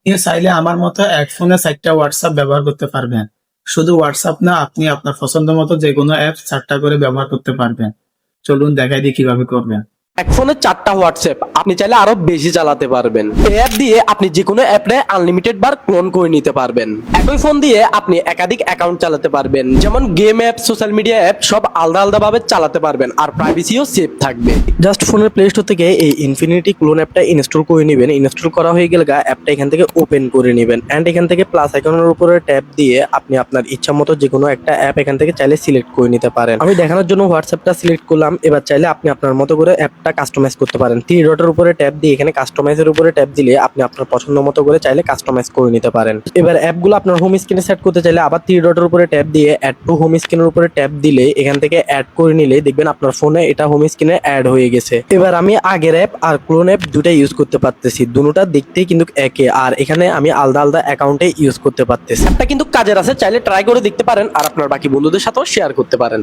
আপনি চাইলে আমার মতো এক ফোনে 4টা হোয়াটসঅ্যাপ ব্যবহার করতে পারবেন। শুধু হোয়াটসঅ্যাপ না, আপনি আপনার পছন্দ মতো যে কোনো অ্যাপ 4টা করে ব্যবহার করতে পারবেন। চলুন দেখাই দিই কিভাবে করবেন। এক ফোনে 4টা হোয়াটসঅ্যাপ আপনি চাইলে আরো বেশি চালাতে পারবেন। এই অ্যাপ দিয়ে আপনি যে কোনো অ্যাপে আনলিমিটেড বার ক্লোন করে নিতে পারবেন। একই ফোন দিয়ে আপনি একাধিক অ্যাকাউন্ট চালাতে পারবেন, যেমন game app, social media app সব আলাদা আলাদা ভাবে চালাতে পারবেন, আর প্রাইভেসিও সেফ থাকবে। জাস্ট ফোনের প্লে স্টোর থেকে এই ইনফিনিটি ক্লোন অ্যাপটা ইনস্টল করে নেবেন। ইনস্টল করা হয়ে গেলে অ্যাপটা এখান থেকে ওপেন করে নেবেন, অ্যান্ড এখান থেকে প্লাস আইকনের উপরে ট্যাপ দিয়ে আপনি আপনার ইচ্ছা মতো যে কোনো একটা অ্যাপ এখান থেকে চাইলে সিলেক্ট করে নিতে পারেন। আমি দেখানোর জন্য হোয়াটসঅ্যাপটা সিলেক্ট করলাম। এবার চাইলে আপনি আপনার মতো করে অ্যাপটা কাস্টমাইজ করতে পারেন। থ্রি ডটের উপরে ট্যাপ দিয়ে এখানে কাস্টমাইজের উপরে ট্যাপ দিলে আপনি আপনার পছন্দ মতো করে চাইলে কাস্টমাইজ করে নিতে পারেন। এবার অ্যাপগুলো আপনার হোম স্ক্রিনে সেট করতে চাইলে আবার থ্রি ডটের উপরে ট্যাপ দিয়ে অ্যাড টু হোম স্ক্রিনের উপরে ট্যাপ দিলে এখান থেকে অ্যাড করে নিলে দেখবেন আপনার ফোনে এটা হোম স্ক্রিনে অ্যাড হয়ে গেছে। এবার আমি আগের অ্যাপ আর ক্লোন অ্যাপ দুটাই ইউজ করতে পারতেছি, দুটোটা দেখতেই কিন্তু একে, আর এখানে আমি আলাদা আলাদা অ্যাকাউন্টে ইউজ করতে পারতেছি। অ্যাপটা কিন্তু কাজের আছে, চাইলে ট্রাই করে দেখতে পারেন আর আপনার বাকি বন্ধুদের সাথেও শেয়ার করতে পারেন।